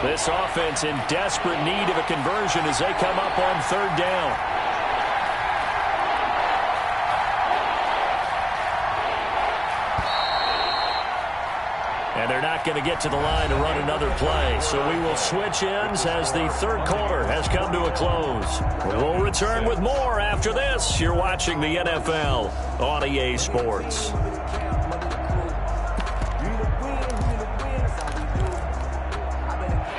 This offense in desperate need of a conversion as they come up on 3rd down. And they're not going to get to the line to run another play. So we will switch ends as the 3rd quarter has come to a close. We'll return with more after this. You're watching the NFL on EA Sports.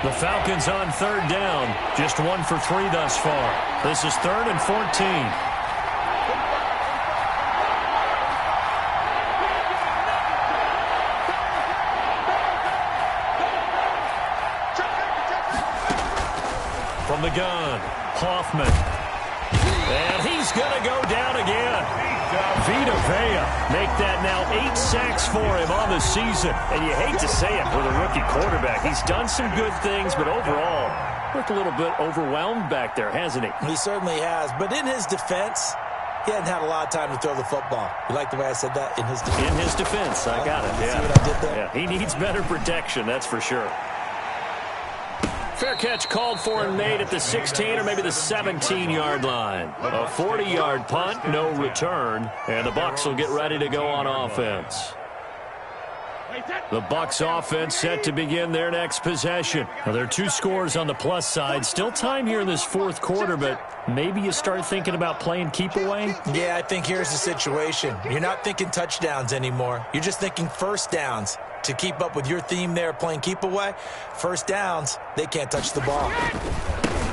The Falcons on 3rd down. Just 1 for 3 thus far. This is 3rd and 14. From the gun, Hoffman. And he's going to go down again. Vita Vea make that now 8 sacks for him on the season. And you hate to say it with a rookie quarterback. He's done some good things, but overall, looked a little bit overwhelmed back there, hasn't he? He certainly has. But in his defense, he hadn't had a lot of time to throw the football. You like the way I said that? In his defense? In his defense, I got it. See what I did there? Yeah, he needs better protection, that's for sure. Fair catch called for and made at the 16 or maybe the 17-yard line. A 40-yard punt, no return, and the Bucs will get ready to go on offense. The Bucs offense set to begin their next possession. Now, there are 2 scores on the plus side. Still time here in this 4th quarter, but maybe you start thinking about playing keep away? Yeah, I think here's the situation. You're not thinking touchdowns anymore. You're just thinking first downs. To keep up with your theme there, playing keep away, first downs, they can't touch the ball.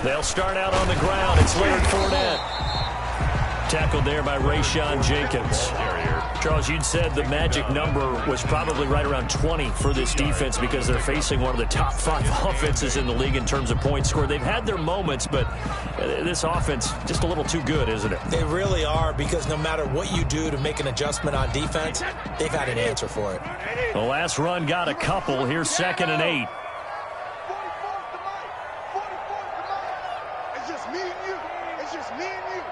They'll start out on the ground. It's Leonard Fournette. Tackled there by Rayshon Jenkins. Charles, you'd said the magic number was probably right around 20 for this defense because they're facing one of the top 5 offenses in the league in terms of points scored. They've had their moments, but this offense just a little too good, isn't it? They really are, because no matter what you do to make an adjustment on defense, they've had an answer for it. The last run got a couple. Here's 2nd and 8. It's just me and you. It's just me and you.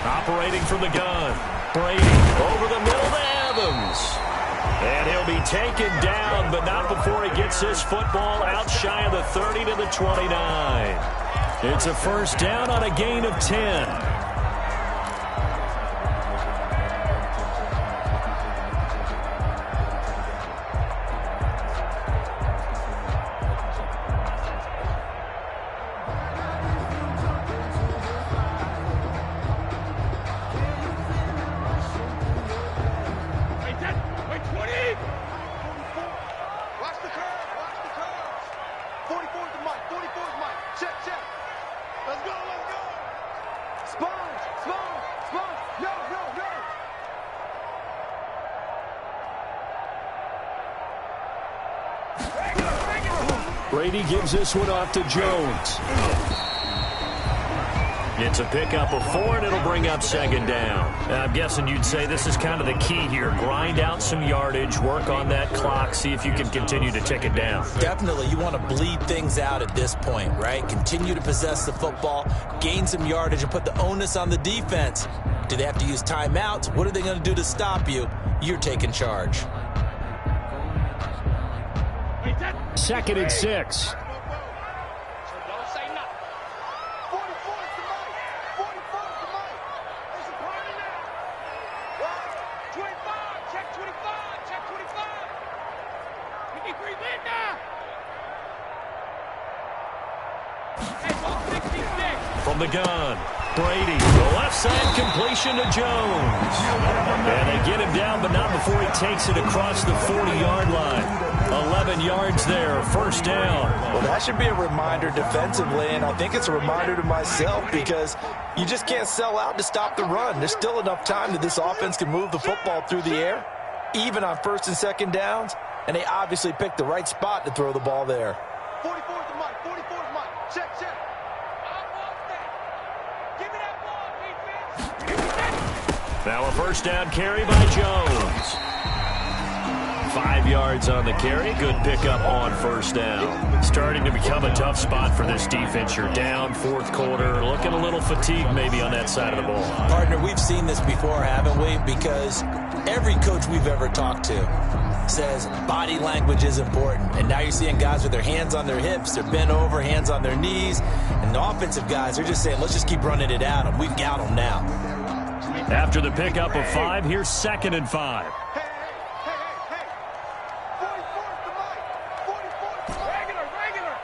Operating from the gun. Brady over the middle to Evans. And he'll be taken down, but not before he gets his football out shy of the 30 to the 29. It's a first down on a gain of 10. Brady gives this one off to Jones. It's a pickup of 4, and it'll bring up second down. I'm guessing you'd say this is kind of the key here. Grind out some yardage, work on that clock, see if you can continue to tick it down. Definitely. You want to bleed things out at this point, right? Continue to possess the football, gain some yardage, and put the onus on the defense. Do they have to use timeouts? What are they going to do to stop you? You're taking charge. 2nd and 6. From the gun, Brady, the left side completion to Jones. And they get him down, but not before he takes it across the 40-yard line. 11 yards there, first down. Well, that should be a reminder defensively, and I think it's a reminder to myself because you just can't sell out to stop the run. There's still enough time that this offense can move the football through the air, even on 1st and 2nd downs, and they obviously picked the right spot to throw the ball there. 44 is the mic. 44 is the mic. Check. Now a first down carry by Jones. 5 yards on the carry. Good pickup on first down. Starting to become a tough spot for this defense. You're down 4th quarter. Looking a little fatigued maybe on that side of the ball. Partner, we've seen this before, haven't we? Because every coach we've ever talked to says body language is important. And now you're seeing guys with their hands on their hips. They're bent over, hands on their knees. And the offensive guys are just saying, let's just keep running it at them. We've got them now. After the pickup of 5, here's 2nd and 5. Hey. 44 is the mic. 44 is the mic. Regular.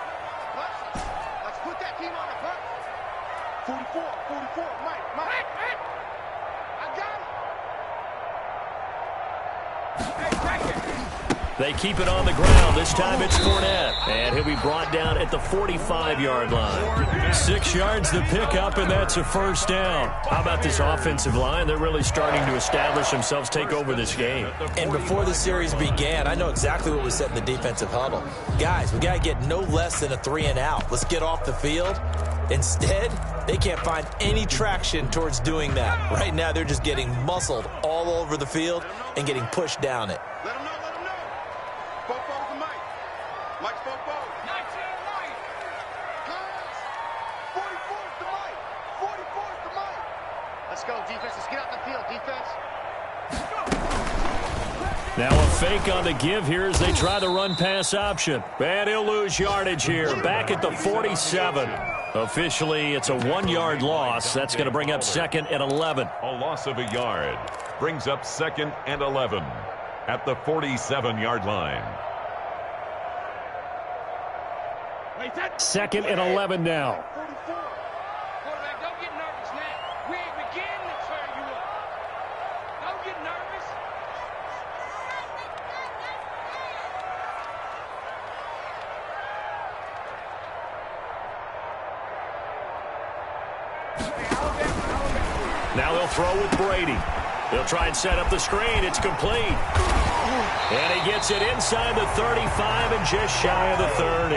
Let's put that team on the punt. 44, Mike. I got it. Hey, check it. They keep it on the ground. This time it's Fournette. And he'll be brought down at the 45-yard line. 6 yards the pickup, and that's a first down. How about this offensive line? They're really starting to establish themselves, take over this game. And before the series began, I know exactly what was said in the defensive huddle. Guys, we got to get no less than a 3-and-out. Let's get off the field. Instead, they can't find any traction towards doing that. Right now, they're just getting muscled all over the field and getting pushed down it. Let them know. Bofo's the mic. Mike's Bofo. 19 mic. 44 is the mic. 44 is the mic. Let's go, defense. Let's get out the field, defense. Now a fake on the give here as they try the run-pass option. And he'll lose yardage here. Back at the 47. Officially, it's a 1-yard loss. That's going to bring up 2nd and 11. A loss of a yard brings up 2nd and 11 at the 47-yard line. 2nd and 11 now. 44. Quarterback, don't get nervous, man. We ain't beginning to turn you up. Don't get nervous. Now they'll throw with Brady. They'll try and set up the screen. It's complete. And he gets it inside the 35 and just shy of the 30.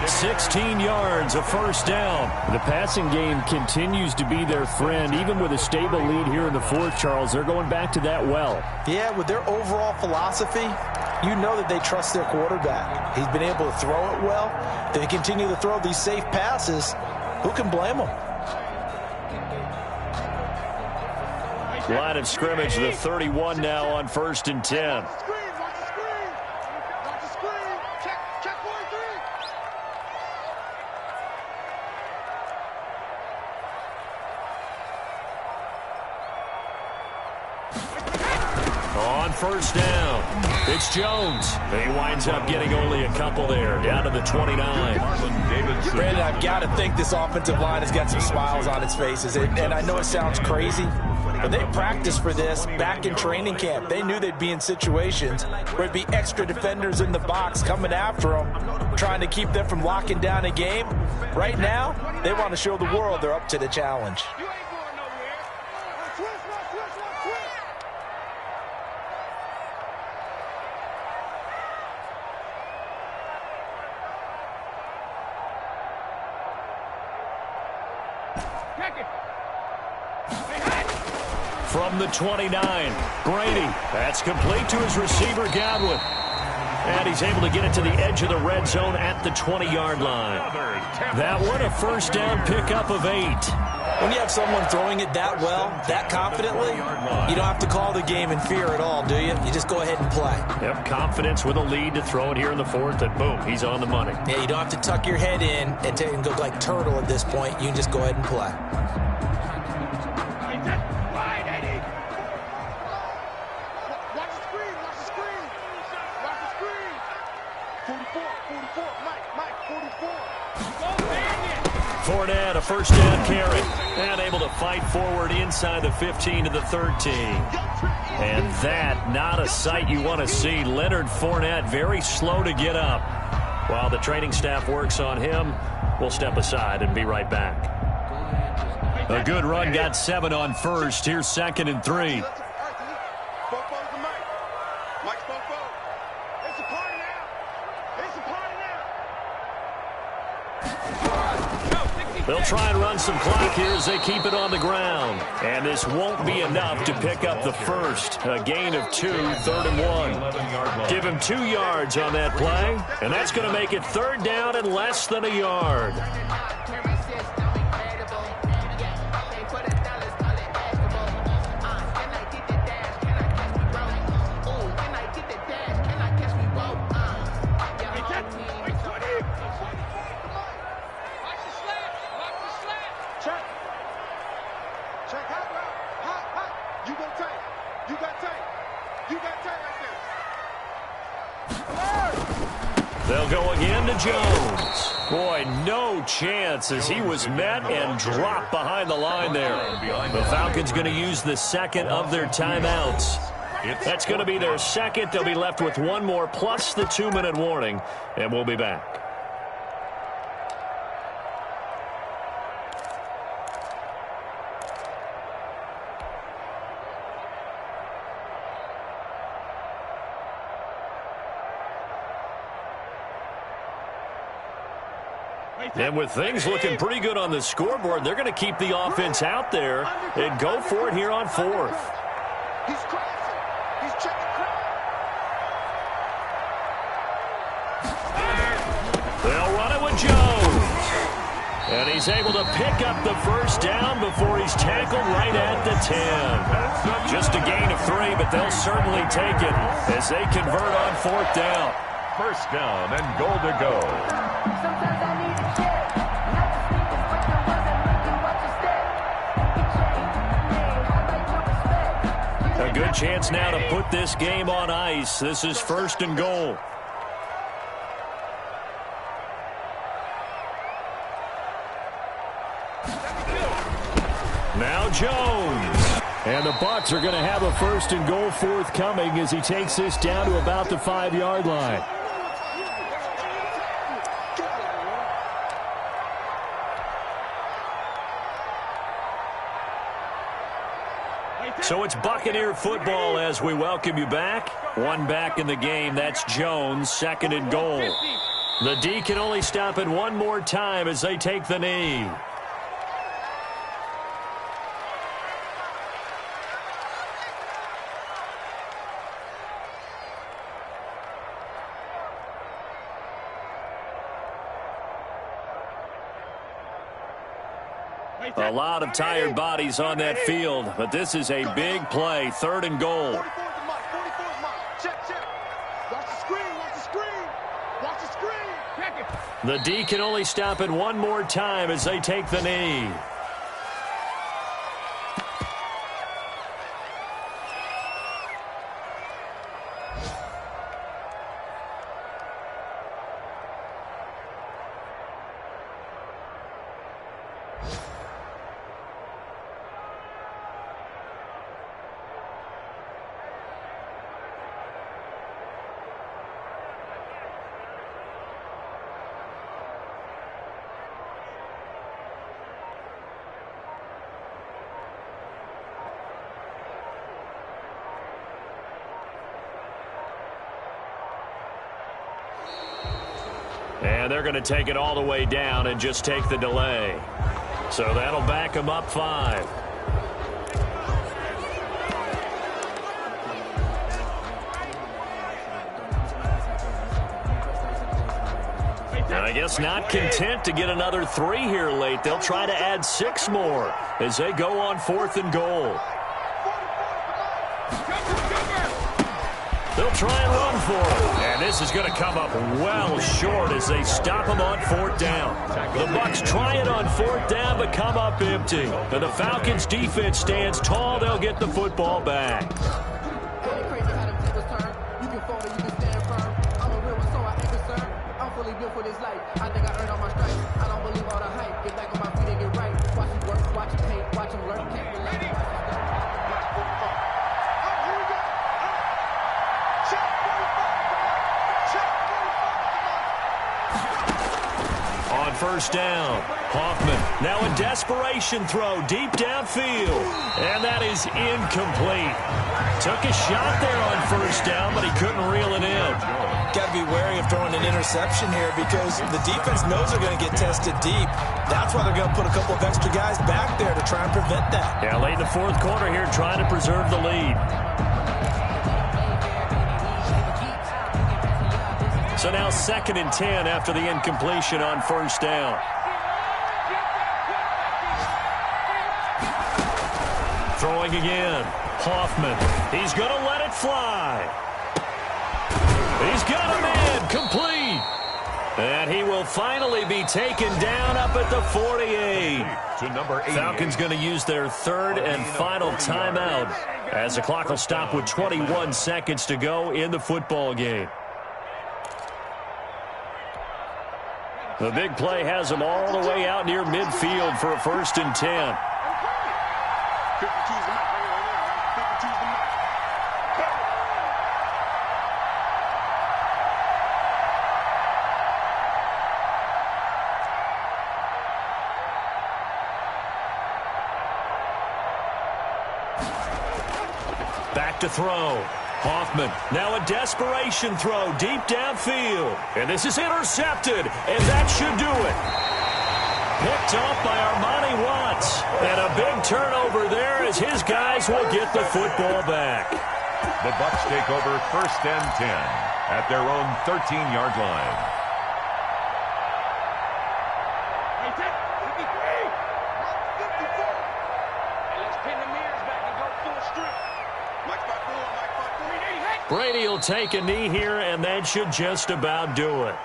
16 yards, a first down. The passing game continues to be their friend. Even with a stable lead here in the 4th, Charles, they're going back to that well. Yeah, with their overall philosophy, you know that they trust their quarterback. He's been able to throw it well. They continue to throw these safe passes. Who can blame them? Line of scrimmage, the 31 now on 1st and 10. Watch the screen. Check 43. On first down, it's Jones. He winds up getting only a couple there, down to the 29. Brandon, I've got to think this offensive line has got some smiles on its faces. And I know it sounds crazy, but they practiced for this back in training camp. They knew they'd be in situations where it'd be extra defenders in the box coming after them, trying to keep them from locking down a game. Right now, they want to show the world they're up to the challenge. You ain't going nowhere. Twist. From the 29, Brady. That's complete to his receiver, Godwin. And he's able to get it to the edge of the red zone at the 20-yard line. That one, a first down pickup of 8. When you have someone throwing it that well, that confidently, you don't have to call the game in fear at all, do you? You just go ahead and play. Yep, confidence with a lead to throw it here in the fourth, and boom, he's on the money. Yeah, you don't have to tuck your head in and go like turtle at this point. You can just go ahead and play. Fournette, a first down carry, and able to fight forward inside the 15 to the 13. And that, not a sight you want to see. Leonard Fournette very slow to get up. While the training staff works on him, we'll step aside and be right back. A good run, got 7 on first. Here's 2nd and 3. They'll try and run some clock here as they keep it on the ground. And this won't be enough to pick up the first. A gain of 2, 3rd and 1. Give him 2 yards on that play. And that's going to make it 3rd down and less than a yard. They'll go again to Jones. Boy, no chance as he was met and dropped behind the line there. The Falcons going to use the 2nd of their timeouts. That's going to be their 2nd. They'll be left with 1 more plus the 2-minute warning, and we'll be back. And with things looking pretty good on the scoreboard, they're going to keep the offense out there and go for it here on 4th. He's crossing. He's checking crowd. They'll run it with Jones. And he's able to pick up the first down before he's tackled right at the 10. Just a gain of 3, but they'll certainly take it as they convert on 4th down. First down and goal to go. A good chance now to put this game on ice. This is 1st and goal. Now Jones. And the Bucs are going to have a 1st and goal forthcoming as he takes this down to about the 5-yard line. So it's Buccaneer football as we welcome you back. 1 back in the game. That's Jones, 2nd and goal. The D can only stop it 1 more time as they take the knee. A lot of tired bodies on that field, but this is a big play. 3rd and goal. The D can only stop it 1 more time as they take the knee. And they're going to take it all the way down and just take the delay. So that'll back them up 5. And I guess not content to get another 3 here late. They'll try to add 6 more as they go on 4th and goal. They'll try and run for it. And this is going to come up well short as they stop them on 4th down. The Bucs try it on 4th down but come up empty. And the Falcons defense stands tall. They'll get the football back. For this life, I think I earned all my stripes. I don't believe all the hype. Get back on my feet and get right. Watch him work, watch him paint, watch him learn. Can't relate. On 1st down, Hoffman now a desperation throw deep downfield. And that is incomplete. Took a shot there on 1st down, but he couldn't reel it in. Got to be wary of throwing an interception here because the defense knows they're going to get tested deep. That's why they're going to put a couple of extra guys back there to try and prevent that. Yeah, late in the 4th quarter here trying to preserve the lead. So now 2nd and 10 after the incompletion on 1st down. Throwing again. Hoffman. He's going to let it fly. He's got a man complete. And he will finally be taken down up at the 48. To number 8. Falcons going to use their 3rd and final timeout as the clock will stop with 21 seconds to go in the football game. The big play has them all the way out near midfield for a 1st and 10. Back to throw. Hoffman, now a desperation throw deep downfield. And this is intercepted, and that should do it. Picked off by Armani Watts. And a big turnover there as his guys will get the football back. The Bucs take over 1st and 10 at their own 13-yard line. Brady will take a knee here, and that should just about do it.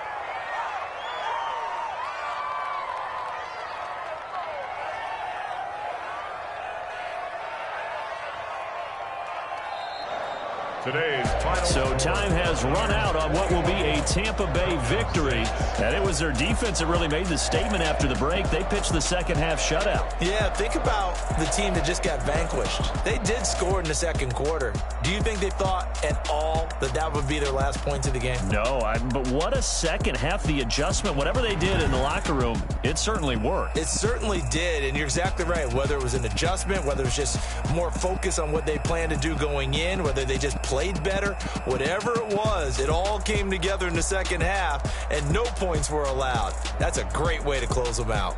Today's final. So time has run out on what will be a Tampa Bay victory. And it was their defense that really made the statement after the break. They pitched the second-half shutout. Yeah, think about the team that just got vanquished. They did score in the 2nd quarter. Do you think they thought at all that that would be their last points of the game? No, but what a second half. The adjustment, whatever they did in the locker room, it certainly worked. It certainly did, and you're exactly right. Whether it was an adjustment, whether it was just more focus on what they planned to do going in, whether they just played better, whatever it was, it all came together in the 2nd half, and no points were allowed. That's a great way to close them out.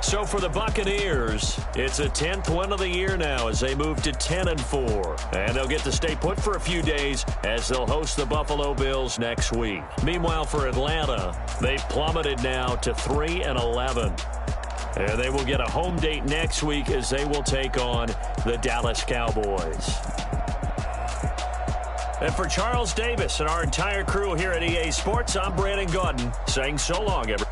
So for the Buccaneers, it's a 10th win of the year now as they move to 10-4. And they'll get to stay put for a few days as they'll host the Buffalo Bills next week. Meanwhile, for Atlanta, they've plummeted now to 3-11. And they will get a home date next week as they will take on the Dallas Cowboys. And for Charles Davis and our entire crew here at EA Sports, I'm Brandon Gaudin saying so long, everyone.